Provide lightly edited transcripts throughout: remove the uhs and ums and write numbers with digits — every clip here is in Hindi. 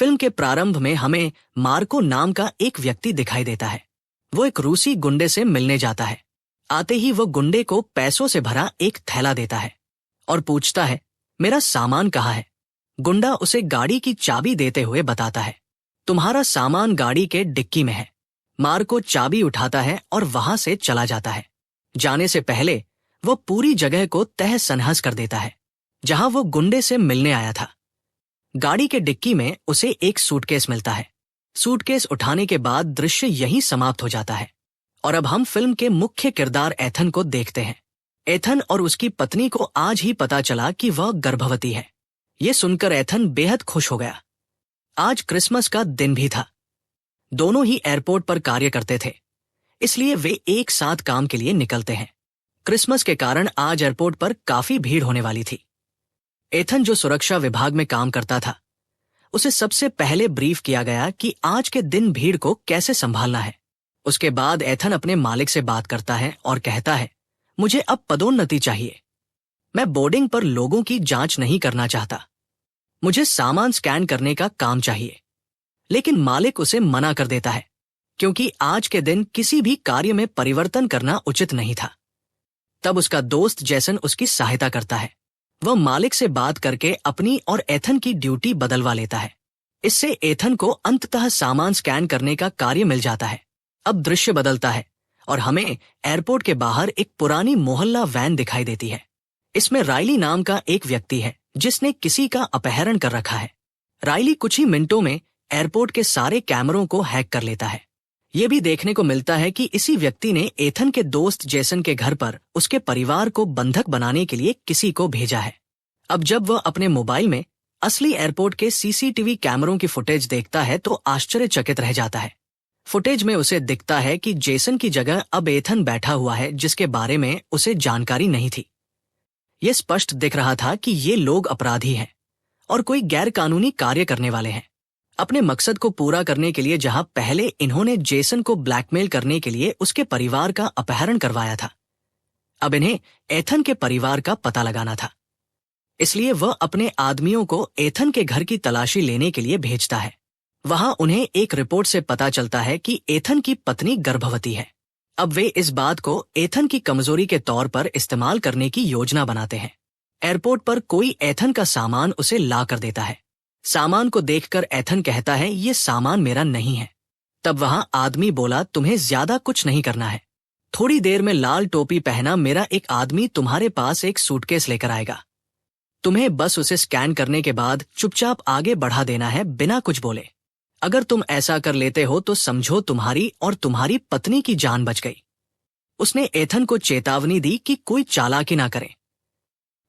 फिल्म के प्रारंभ में हमें मार्को नाम का एक व्यक्ति दिखाई देता है। वो एक रूसी गुंडे से मिलने जाता है। आते ही वो गुंडे को पैसों से भरा एक थैला देता है और पूछता है, मेरा सामान कहाँ है? गुंडा उसे गाड़ी की चाबी देते हुए बताता है, तुम्हारा सामान गाड़ी के डिक्की में है। मार्को चाबी उठाता है और वहां से चला जाता है। जाने से पहले वो पूरी जगह को तहस नहस कर देता है जहां वो गुंडे से मिलने आया था। गाड़ी के डिक्की में उसे एक सूटकेस मिलता है। सूटकेस उठाने के बाद दृश्य यहीं समाप्त हो जाता है और अब हम फिल्म के मुख्य किरदार एथन को देखते हैं। एथन और उसकी पत्नी को आज ही पता चला कि वह गर्भवती है। ये सुनकर एथन बेहद खुश हो गया। आज क्रिसमस का दिन भी था। दोनों ही एयरपोर्ट पर कार्य करते थे, इसलिए वे एक साथ काम के लिए निकलते हैं। क्रिसमस के कारण आज एयरपोर्ट पर काफी भीड़ होने वाली थी। एथन जो सुरक्षा विभाग में काम करता था, उसे सबसे पहले ब्रीफ किया गया कि आज के दिन भीड़ को कैसे संभालना है। उसके बाद एथन अपने मालिक से बात करता है और कहता है, मुझे अब पदोन्नति चाहिए। मैं बोर्डिंग पर लोगों की जांच नहीं करना चाहता। मुझे सामान स्कैन करने का काम चाहिए। लेकिन मालिक उसे मना कर देता है क्योंकि आज के दिन किसी भी कार्य में परिवर्तन करना उचित नहीं था। तब उसका दोस्त जैसन उसकी सहायता करता है। वह मालिक से बात करके अपनी और एथन की ड्यूटी बदलवा लेता है। इससे एथन को अंततः सामान स्कैन करने का कार्य मिल जाता है। अब दृश्य बदलता है और हमें एयरपोर्ट के बाहर एक पुरानी मोहल्ला वैन दिखाई देती है। इसमें राइली नाम का एक व्यक्ति है जिसने किसी का अपहरण कर रखा है। राइली कुछ ही मिनटों में एयरपोर्ट के सारे कैमरों को हैक कर लेता है। ये भी देखने को मिलता है कि इसी व्यक्ति ने एथन के दोस्त जेसन के घर पर उसके परिवार को बंधक बनाने के लिए किसी को भेजा है। अब जब वह अपने मोबाइल में असली एयरपोर्ट के सीसीटीवी कैमरों की फुटेज देखता है तो आश्चर्यचकित रह जाता है। फुटेज में उसे दिखता है कि जेसन की जगह अब एथन बैठा हुआ है जिसके बारे में उसे जानकारी नहीं थी। यह स्पष्ट दिख रहा था कि ये लोग अपराधी हैं और कोई गैरकानूनी कार्य करने वाले हैं। अपने मकसद को पूरा करने के लिए जहां पहले इन्होंने जेसन को ब्लैकमेल करने के लिए उसके परिवार का अपहरण करवाया था, अब इन्हें एथन के परिवार का पता लगाना था। इसलिए वह अपने आदमियों को एथन के घर की तलाशी लेने के लिए भेजता है। वहां उन्हें एक रिपोर्ट से पता चलता है कि एथन की पत्नी गर्भवती है। अब वे इस बात को एथन की कमजोरी के तौर पर इस्तेमाल करने की योजना बनाते हैं। एयरपोर्ट पर कोई एथन का सामान उसे ला कर देता है। सामान को देखकर एथन कहता है, ये सामान मेरा नहीं है। तब वहां आदमी बोला, तुम्हें ज्यादा कुछ नहीं करना है। थोड़ी देर में लाल टोपी पहना मेरा एक आदमी तुम्हारे पास एक सूटकेस लेकर आएगा। तुम्हें बस उसे स्कैन करने के बाद चुपचाप आगे बढ़ा देना है बिना कुछ बोले। अगर तुम ऐसा कर लेते हो तो समझो तुम्हारी और तुम्हारी पत्नी की जान बच गई। उसने एथन को चेतावनी दी कि कोई चालाकी ना करे।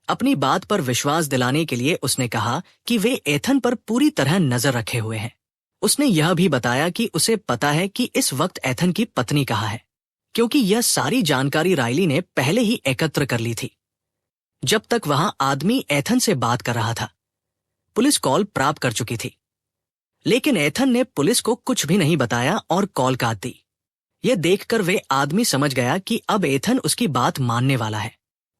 अपनी बात पर विश्वास दिलाने के लिए उसने कहा कि वे एथन पर पूरी तरह नजर रखे हुए हैं। उसने यह भी बताया कि उसे पता है कि इस वक्त एथन की पत्नी कहाँ है, क्योंकि यह सारी जानकारी राइली ने पहले ही एकत्र कर ली थी। जब तक वहां आदमी एथन से बात कर रहा था, पुलिस कॉल प्राप्त कर चुकी थी। लेकिन एथन ने पुलिस को कुछ भी नहीं बताया और कॉल काट दी। यह देखकर वे आदमी समझ गया कि अब एथन उसकी बात मानने वाला है।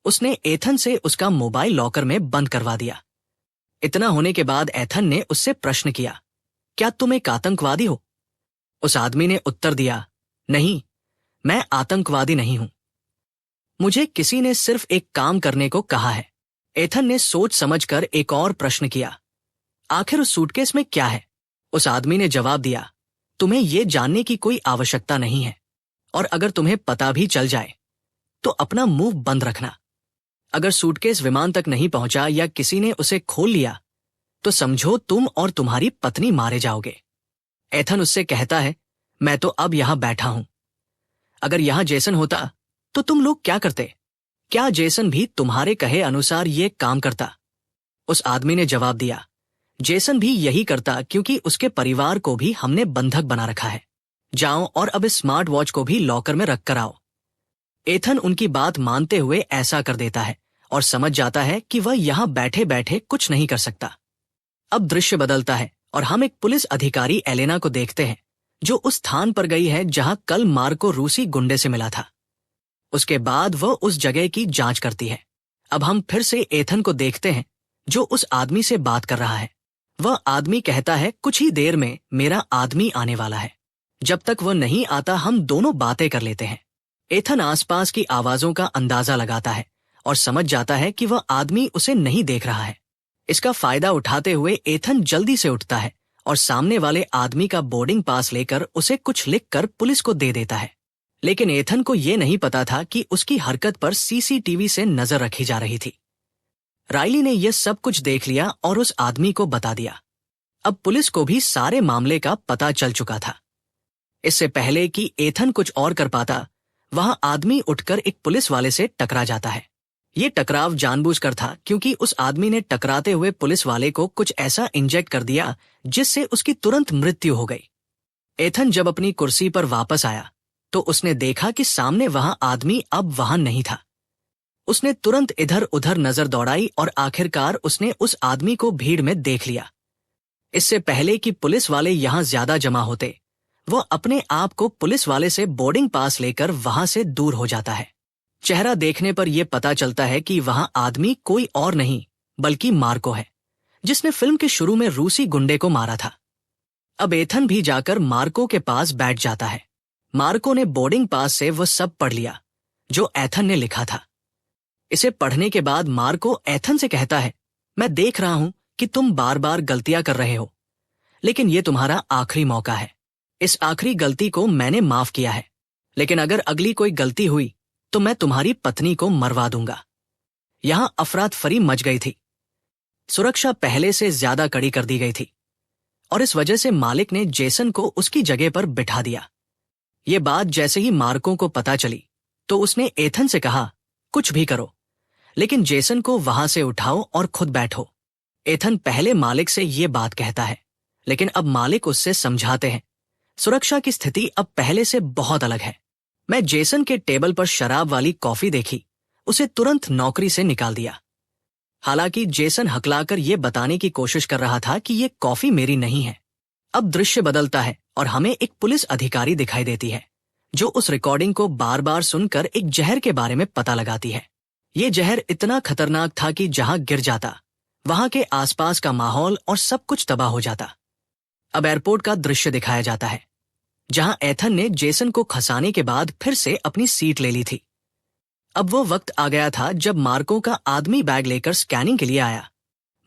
उसने एथन से उसका मोबाइल लॉकर में बंद करवा दिया। इतना होने के बाद एथन ने उससे प्रश्न किया, क्या तुम एक आतंकवादी हो? उस आदमी ने उत्तर दिया, नहीं, मैं आतंकवादी नहीं हूं। मुझे किसी ने सिर्फ एक काम करने को कहा है। एथन ने सोच समझकर एक और प्रश्न किया, आखिर उस सूटकेस में क्या है? उस आदमी ने जवाब दिया, तुम्हें यह जानने की कोई आवश्यकता नहीं है, और अगर तुम्हें पता भी चल जाए तो अपना मुंह बंद रखना। अगर सूटकेस विमान तक नहीं पहुंचा या किसी ने उसे खोल लिया तो समझो तुम और तुम्हारी पत्नी मारे जाओगे। एथन उससे कहता है, मैं तो अब यहां बैठा हूं। अगर यहां जेसन होता तो तुम लोग क्या करते? क्या जेसन भी तुम्हारे कहे अनुसार ये काम करता? उस आदमी ने जवाब दिया, जेसन भी यही करता, क्योंकि उसके परिवार को भी हमने बंधक बना रखा है। जाओ और अब इस स्मार्ट वॉच को भी लॉकर में रख कर आओ। एथन उनकी बात मानते हुए ऐसा कर देता है और समझ जाता है कि वह यहां बैठे बैठे कुछ नहीं कर सकता। अब दृश्य बदलता है और हम एक पुलिस अधिकारी एलेना को देखते हैं जो उस स्थान पर गई है जहां कल मार्को रूसी गुंडे से मिला था। उसके बाद वह उस जगह की जांच करती है। अब हम फिर से एथन को देखते हैं जो उस आदमी से बात कर रहा है। वह आदमी कहता है, कुछ ही देर में मेरा आदमी आने वाला है। जब तक वह नहीं आता हम दोनों बातें कर लेते हैं। एथन आसपास की आवाजों का अंदाजा लगाता है और समझ जाता है कि वह आदमी उसे नहीं देख रहा है। इसका फायदा उठाते हुए एथन जल्दी से उठता है और सामने वाले आदमी का बोर्डिंग पास लेकर उसे कुछ लिखकर पुलिस को दे देता है। लेकिन एथन को यह नहीं पता था कि उसकी हरकत पर सीसीटीवी से नजर रखी जा रही थी। राइली ने यह सब कुछ देख लिया और उस आदमी को बता दिया। अब पुलिस को भी सारे मामले का पता चल चुका था। इससे पहले कि एथन कुछ और कर पाता, वहां आदमी उठकर एक पुलिस वाले से टकरा जाता है। ये टकराव जानबूझकर था क्योंकि उस आदमी ने टकराते हुए पुलिस वाले को कुछ ऐसा इंजेक्ट कर दिया जिससे उसकी तुरंत मृत्यु हो गई। एथन जब अपनी कुर्सी पर वापस आया तो उसने देखा कि सामने वहां आदमी अब वहां नहीं था। उसने तुरंत इधर उधर नजर दौड़ाई और आखिरकार उसने उस आदमी को भीड़ में देख लिया। इससे पहले कि पुलिस वाले यहां ज्यादा जमा होते, वह अपने आप को पुलिस वाले से बोर्डिंग पास लेकर वहां से दूर हो जाता है। चेहरा देखने पर यह पता चलता है कि वहां आदमी कोई और नहीं बल्कि मार्को है, जिसने फिल्म के शुरू में रूसी गुंडे को मारा था। अब एथन भी जाकर मार्को के पास बैठ जाता है। मार्को ने बोर्डिंग पास से वह सब पढ़ लिया जो एथन ने लिखा था। इसे पढ़ने के बाद मार्को एथन से कहता है, मैं देख रहा हूं कि तुम बार बार गलतियां कर रहे हो, लेकिन यह तुम्हारा आखिरी मौका है। इस आखिरी गलती को मैंने माफ किया है, लेकिन अगर अगली कोई गलती हुई तो मैं तुम्हारी पत्नी को मरवा दूंगा। यहां अफरातफरी मच गई थी। सुरक्षा पहले से ज्यादा कड़ी कर दी गई थी और इस वजह से मालिक ने जेसन को उसकी जगह पर बिठा दिया। ये बात जैसे ही मार्को को पता चली तो उसने एथन से कहा, कुछ भी करो, लेकिन जेसन को वहां से उठाओ और खुद बैठो। एथन पहले मालिक से ये बात कहता है, लेकिन अब मालिक उससे समझाते हैं, सुरक्षा की स्थिति अब पहले से बहुत अलग है। मैं जेसन के टेबल पर शराब वाली कॉफी देखी, उसे तुरंत नौकरी से निकाल दिया। हालांकि जेसन हकलाकर यह बताने की कोशिश कर रहा था कि यह कॉफी मेरी नहीं है। अब दृश्य बदलता है और हमें एक पुलिस अधिकारी दिखाई देती है जो उस रिकॉर्डिंग को बार बार सुनकर एक जहर के बारे में पता लगाती है। ये जहर इतना खतरनाक था कि जहां गिर जाता वहां के आसपास का माहौल और सब कुछ तबाह हो जाता। अब एयरपोर्ट का दृश्य दिखाया जाता है जहां एथन ने जेसन को खसाने के बाद फिर से अपनी सीट ले ली थी। अब वो वक्त आ गया था जब मार्को का आदमी बैग लेकर स्कैनिंग के लिए आया।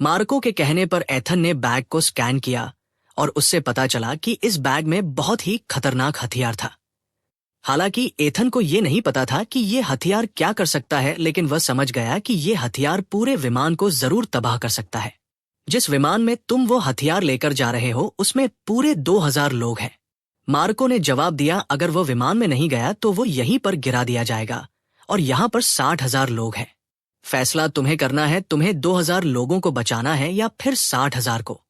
मार्को के कहने पर एथन ने बैग को स्कैन किया और उससे पता चला कि इस बैग में बहुत ही खतरनाक हथियार था। हालांकि एथन को यह नहीं पता था कि यह हथियार क्या कर सकता है, लेकिन वह समझ गया कि यह हथियार पूरे विमान को जरूर तबाह कर सकता है। जिस विमान में तुम वो हथियार लेकर जा रहे हो उसमें पूरे 2000 लोग हैं। मार्को ने जवाब दिया, अगर वो विमान में नहीं गया तो वो यहीं पर गिरा दिया जाएगा और यहाँ पर 60,000 लोग हैं। फैसला तुम्हें करना है, तुम्हें 2000 लोगों को बचाना है या फिर 60,000 को।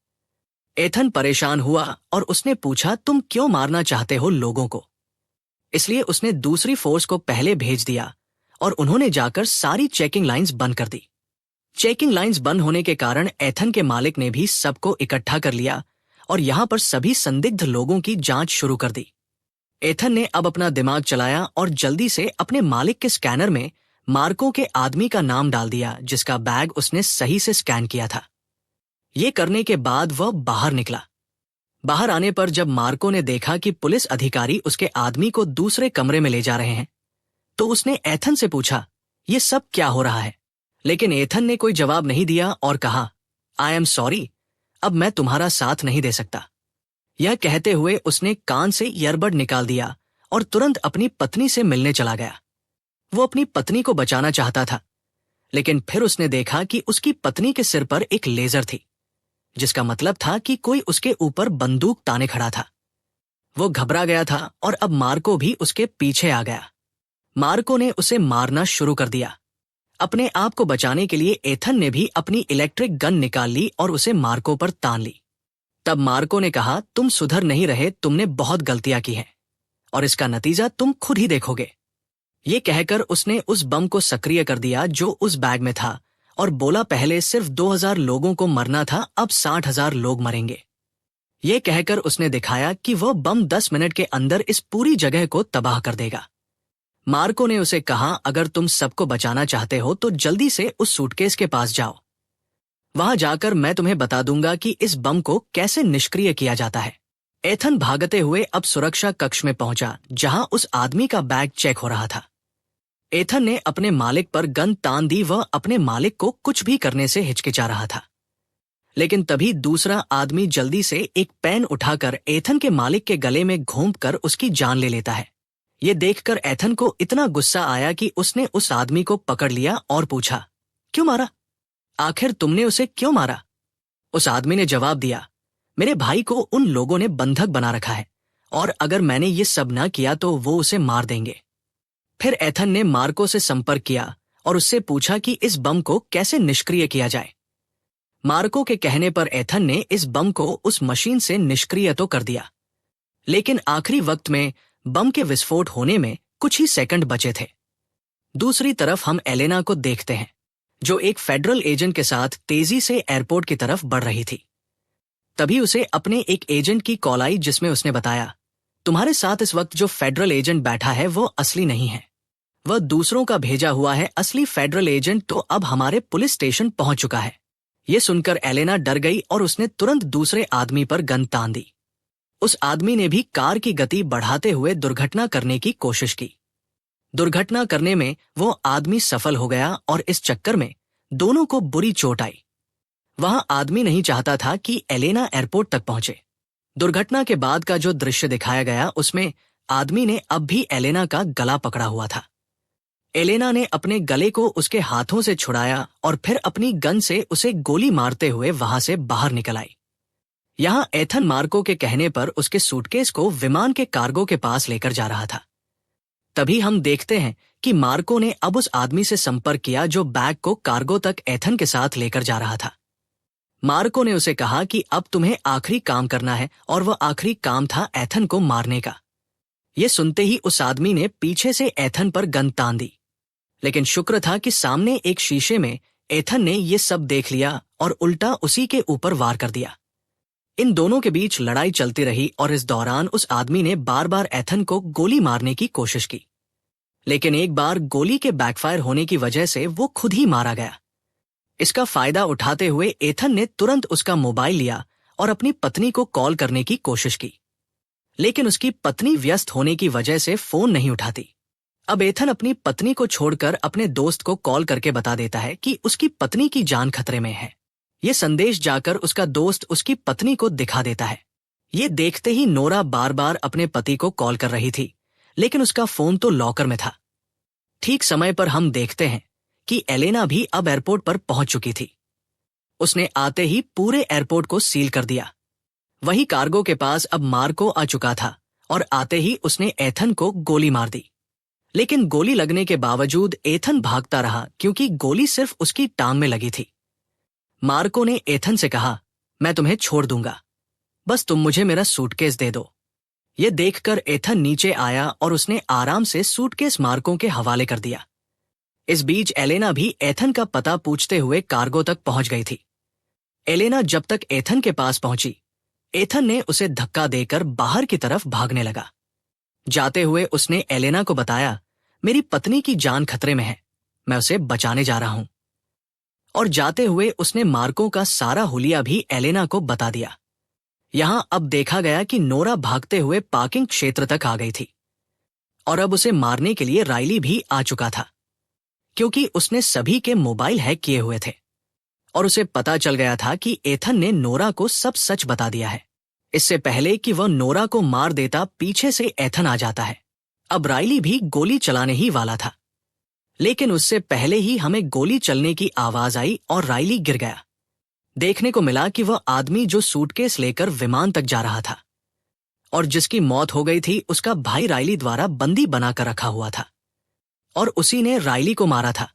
एथन परेशान हुआ और उसने पूछा, तुम क्यों मारना चाहते हो लोगों को? इसलिए उसने दूसरी फोर्स को पहले भेज दिया और उन्होंने जाकर सारी चेकिंग लाइंस बंद कर दी। चेकिंग लाइंस बंद होने के कारण एथन के मालिक ने भी सबको इकट्ठा कर लिया और यहां पर सभी संदिग्ध लोगों की जांच शुरू कर दी। एथन ने अब अपना दिमाग चलाया और जल्दी से अपने मालिक के स्कैनर में मार्को के आदमी का नाम डाल दिया जिसका बैग उसने सही से स्कैन किया था। ये करने के बाद वह बाहर निकला। बाहर आने पर जब मार्को ने देखा कि पुलिस अधिकारी उसके आदमी को दूसरे कमरे में ले जा रहे हैं तो उसने एथन से पूछा, ये सब क्या हो रहा है? लेकिन एथन ने कोई जवाब नहीं दिया और कहा, आई एम सॉरी, अब मैं तुम्हारा साथ नहीं दे सकता। यह कहते हुए उसने कान से ईयरबड निकाल दिया और तुरंत अपनी पत्नी से मिलने चला गया। वो अपनी पत्नी को बचाना चाहता था, लेकिन फिर उसने देखा कि उसकी पत्नी के सिर पर एक लेजर थी, जिसका मतलब था कि कोई उसके ऊपर बंदूक ताने खड़ा था। वो घबरा गया था और अब मार्को भी उसके पीछे आ गया। मार्को ने उसे मारना शुरू कर दिया। अपने आप को बचाने के लिए एथन ने भी अपनी इलेक्ट्रिक गन निकाल ली और उसे मार्को पर तान ली। तब मार्को ने कहा, तुम सुधर नहीं रहे, तुमने बहुत गलतियां की हैं और इसका नतीजा तुम खुद ही देखोगे। ये कहकर उसने उस बम को सक्रिय कर दिया जो उस बैग में था और बोला, पहले सिर्फ 2000 लोगों को मरना था, अब 60,000 लोग मरेंगे। ये कहकर उसने दिखाया कि वह बम 10 मिनट के अंदर इस पूरी जगह को तबाह कर देगा। मार्को ने उसे कहा, अगर तुम सबको बचाना चाहते हो तो जल्दी से उस सूटकेस के पास जाओ। वहां जाकर मैं तुम्हें बता दूंगा कि इस बम को कैसे निष्क्रिय किया जाता है। एथन भागते हुए अब सुरक्षा कक्ष में पहुंचा, जहां उस आदमी का बैग चेक हो रहा था। एथन ने अपने मालिक पर गन तान दी। वह अपने मालिक को कुछ भी करने से हिचकिचा रहा था, लेकिन तभी दूसरा आदमी जल्दी से एक पेन उठाकर एथन के मालिक के गले में घोंपकर उसकी जान ले लेता है। ये देखकर एथन को इतना गुस्सा आया कि उसने उस आदमी को पकड़ लिया और पूछा, क्यों मारा? आखिर तुमने उसे क्यों मारा? उस आदमी ने जवाब दिया, मेरे भाई को उन लोगों ने बंधक बना रखा है और अगर मैंने ये सब ना किया तो वो उसे मार देंगे। फिर एथन ने मार्को से संपर्क किया और उससे पूछा कि इस बम को कैसे निष्क्रिय किया जाए। मार्को के कहने पर एथन ने इस बम को उस मशीन से निष्क्रिय तो कर दिया, लेकिन आखिरी वक्त में बम के विस्फोट होने में कुछ ही सेकंड बचे थे। दूसरी तरफ हम एलेना को देखते हैं, जो एक फेडरल एजेंट के साथ तेजी से एयरपोर्ट की तरफ बढ़ रही थी। तभी उसे अपने एक एजेंट की कॉल आई, जिसमें उसने बताया, तुम्हारे साथ इस वक्त जो फेडरल एजेंट बैठा है वो असली नहीं है, वह दूसरों का भेजा हुआ है। असली फेडरल एजेंट तो अब हमारे पुलिस स्टेशन पहुंच चुका है। ये सुनकर एलेना डर गई और उसने तुरंत दूसरे आदमी पर गन तान दी। उस आदमी ने भी कार की गति बढ़ाते हुए दुर्घटना करने की कोशिश की। दुर्घटना करने में वो आदमी सफल हो गया और इस चक्कर में दोनों को बुरी चोट आई। वहां आदमी नहीं चाहता था कि एलेना एयरपोर्ट तक पहुंचे। दुर्घटना के बाद का जो दृश्य दिखाया गया उसमें आदमी ने अब भी एलेना का गला पकड़ा हुआ था। एलेना ने अपने गले को उसके हाथों से छुड़ाया और फिर अपनी गन से उसे गोली मारते हुए वहां से बाहर निकल आई। यहां एथन मार्को के कहने पर उसके सूटकेस को विमान के कार्गो के पास लेकर जा रहा था। तभी हम देखते हैं कि मार्को ने अब उस आदमी से संपर्क किया जो बैग को कार्गो तक एथन के साथ लेकर जा रहा था। मार्को ने उसे कहा कि अब तुम्हें आखिरी काम करना है और वह आखिरी काम था एथन को मारने का। यह सुनते ही उस आदमी ने पीछे से एथन पर गन तान दी, लेकिन शुक्र था कि सामने एक शीशे में एथन ने यह सब देख लिया और उल्टा उसी के ऊपर वार कर दिया। इन दोनों के बीच लड़ाई चलती रही और इस दौरान उस आदमी ने बार बार एथन को गोली मारने की कोशिश की, लेकिन एक बार गोली के बैकफायर होने की वजह से वो खुद ही मारा गया। इसका फायदा उठाते हुए एथन ने तुरंत उसका मोबाइल लिया और अपनी पत्नी को कॉल करने की कोशिश की, लेकिन उसकी पत्नी व्यस्त होने की वजह से फोन नहीं उठाती। अब एथन अपनी पत्नी को छोड़कर अपने दोस्त को कॉल करके बता देता है कि उसकी पत्नी की जान खतरे में है। ये संदेश जाकर उसका दोस्त उसकी पत्नी को दिखा देता है। ये देखते ही नोरा बार बार अपने पति को कॉल कर रही थी, लेकिन उसका फोन तो लॉकर में था। ठीक समय पर हम देखते हैं कि एलेना भी अब एयरपोर्ट पर पहुंच चुकी थी। उसने आते ही पूरे एयरपोर्ट को सील कर दिया। वही कार्गो के पास अब मार्को आ चुका था और आते ही उसने एथन को गोली मार दी, लेकिन गोली लगने के बावजूद एथन भागता रहा क्योंकि गोली सिर्फ उसकी टांग में लगी थी। मार्को ने एथन से कहा, मैं तुम्हें छोड़ दूंगा, बस तुम मुझे मेरा सूटकेस दे दो। ये देखकर एथन नीचे आया और उसने आराम से सूटकेस मार्को के हवाले कर दिया। इस बीच एलेना भी एथन का पता पूछते हुए कार्गो तक पहुंच गई थी। एलेना जब तक एथन के पास पहुंची, एथन ने उसे धक्का देकर बाहर की तरफ भागने लगा। जाते हुए उसने एलेना को बताया, मेरी पत्नी की जान खतरे में है, मैं उसे बचाने जा रहा हूं। और जाते हुए उसने मार्को का सारा हुलिया भी एलेना को बता दिया। यहां अब देखा गया कि नोरा भागते हुए पार्किंग क्षेत्र तक आ गई थी और अब उसे मारने के लिए राइली भी आ चुका था, क्योंकि उसने सभी के मोबाइल हैक किए हुए थे और उसे पता चल गया था कि एथन ने नोरा को सब सच बता दिया है। इससे पहले कि वह नोरा को मार देता, पीछे से एथन आ जाता है। अब राइली भी गोली चलाने ही वाला था, लेकिन उससे पहले ही हमें गोली चलने की आवाज आई और राइली गिर गया। देखने को मिला कि वह आदमी जो सूटकेस लेकर विमान तक जा रहा था और जिसकी मौत हो गई थी, उसका भाई राइली द्वारा बंदी बनाकर रखा हुआ था और उसी ने राइली को मारा था।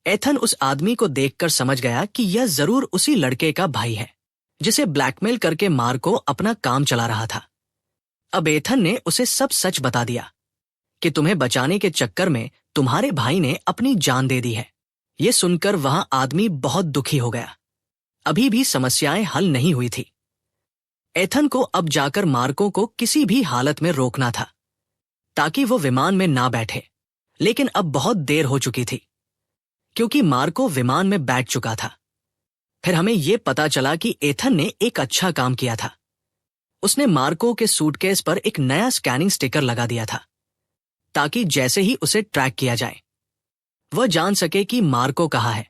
एथन उस आदमी को देखकर समझ गया कि यह जरूर उसी लड़के का भाई है जिसे ब्लैकमेल करके मार्को अपना काम चला रहा था। अब एथन ने उसे सब सच बता दिया कि तुम्हें बचाने के चक्कर में तुम्हारे भाई ने अपनी जान दे दी है। ये सुनकर वहां आदमी बहुत दुखी हो गया। अभी भी समस्याएं हल नहीं हुई थी। एथन को अब जाकर मार्को को किसी भी हालत में रोकना था ताकि वो विमान में ना बैठे, लेकिन अब बहुत देर हो चुकी थी क्योंकि मार्को विमान में बैठ चुका था। फिर हमें ये पता चला कि एथन ने एक अच्छा काम किया था। उसने मार्को के सूटकेस पर एक नया स्कैनिंग स्टिकर लगा दिया था, ताकि जैसे ही उसे ट्रैक किया जाए वह जान सके कि मार्को कहाँ है।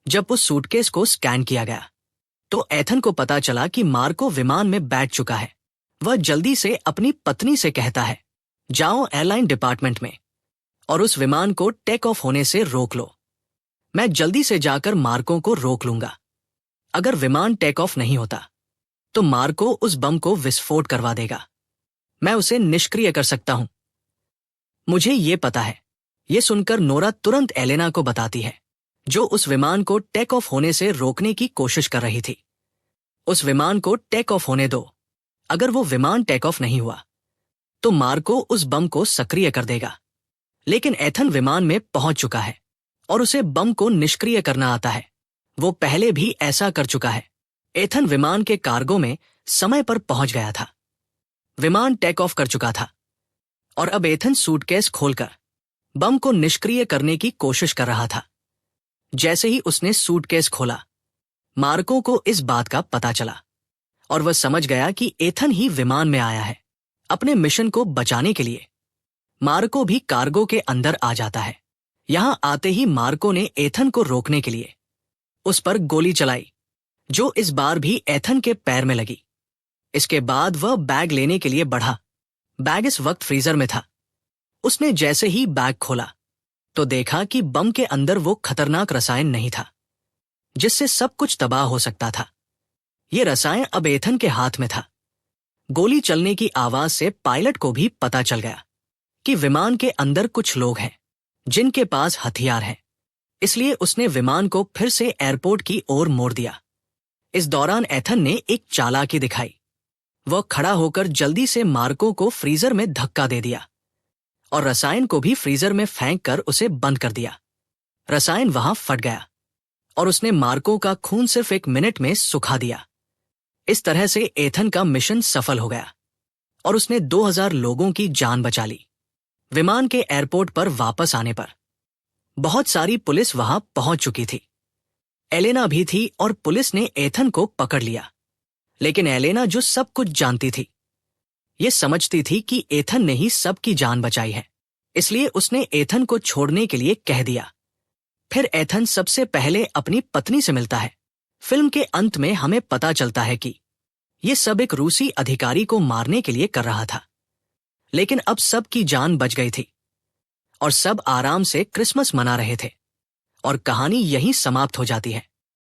जब उस सूटकेस को स्कैन किया गया तो एथन को पता चला कि मार्को विमान में बैठ चुका है। वह जल्दी से अपनी पत्नी से कहता है, जाओ एयरलाइन डिपार्टमेंट में और उस विमान को टेक ऑफ होने से रोक लो। मैं जल्दी से जाकर मार्को को रोक लूंगा। अगर विमान टेक ऑफ नहीं होता तो मार्को उस बम को विस्फोट करवा देगा। मैं उसे निष्क्रिय कर सकता हूं। मुझे ये पता है। ये सुनकर नोरा तुरंत एलेना को बताती है, जो उस विमान को टेक ऑफ होने से रोकने की कोशिश कर रही थी। उस विमान को टेक ऑफ होने दो। अगर वो विमान टेक ऑफ नहीं हुआ तो मार्को उस बम को सक्रिय कर देगा। लेकिन एथन विमान में पहुंच चुका है और उसे बम को निष्क्रिय करना आता है। वो पहले भी ऐसा कर चुका है। एथन विमान के कार्गो में समय पर पहुंच गया था। विमान टेक ऑफ कर चुका था और अब एथन सूटकेस खोलकर बम को निष्क्रिय करने की कोशिश कर रहा था। जैसे ही उसने सूटकेस खोला, मार्को को इस बात का पता चला और वह समझ गया कि एथन ही विमान में आया है। अपने मिशन को बचाने के लिए मार्को भी कार्गो के अंदर आ जाता है। यहां आते ही मार्को ने एथन को रोकने के लिए उस पर गोली चलाई, जो इस बार भी एथन के पैर में लगी। इसके बाद वह बैग लेने के लिए बढ़ा। बैग इस वक्त फ्रीजर में था। उसने जैसे ही बैग खोला तो देखा कि बम के अंदर वो खतरनाक रसायन नहीं था, जिससे सब कुछ तबाह हो सकता था। ये रसायन अब एथन के हाथ में था। गोली चलने की आवाज से पायलट को भी पता चल गया कि विमान के अंदर कुछ लोग हैं जिनके पास हथियार हैं। इसलिए उसने विमान को फिर से एयरपोर्ट की ओर मोड़ दिया। इस दौरान एथन ने एक चालाकी दिखाई। वह खड़ा होकर जल्दी से मार्को को फ्रीजर में धक्का दे दिया और रसायन को भी फ्रीजर में फेंक कर उसे बंद कर दिया। रसायन वहां फट गया और उसने मार्को का खून सिर्फ 1 मिनट में सुखा दिया। इस तरह से एथन का मिशन सफल हो गया और उसने 2000 लोगों की जान बचा ली। विमान के एयरपोर्ट पर वापस आने पर बहुत सारी पुलिस वहां पहुंच चुकी थी। एलेना भी थी और पुलिस ने एथन को पकड़ लिया। लेकिन एलेना, जो सब कुछ जानती थी, ये समझती थी कि एथन ने ही सबकी जान बचाई है, इसलिए उसने एथन को छोड़ने के लिए कह दिया। फिर एथन सबसे पहले अपनी पत्नी से मिलता है। फिल्म के अंत में हमें पता चलता है कि ये सब एक रूसी अधिकारी को मारने के लिए कर रहा था। लेकिन अब सबकी जान बच गई थी और सब आराम से क्रिसमस मना रहे थे और कहानी यहीं समाप्त हो जाती है।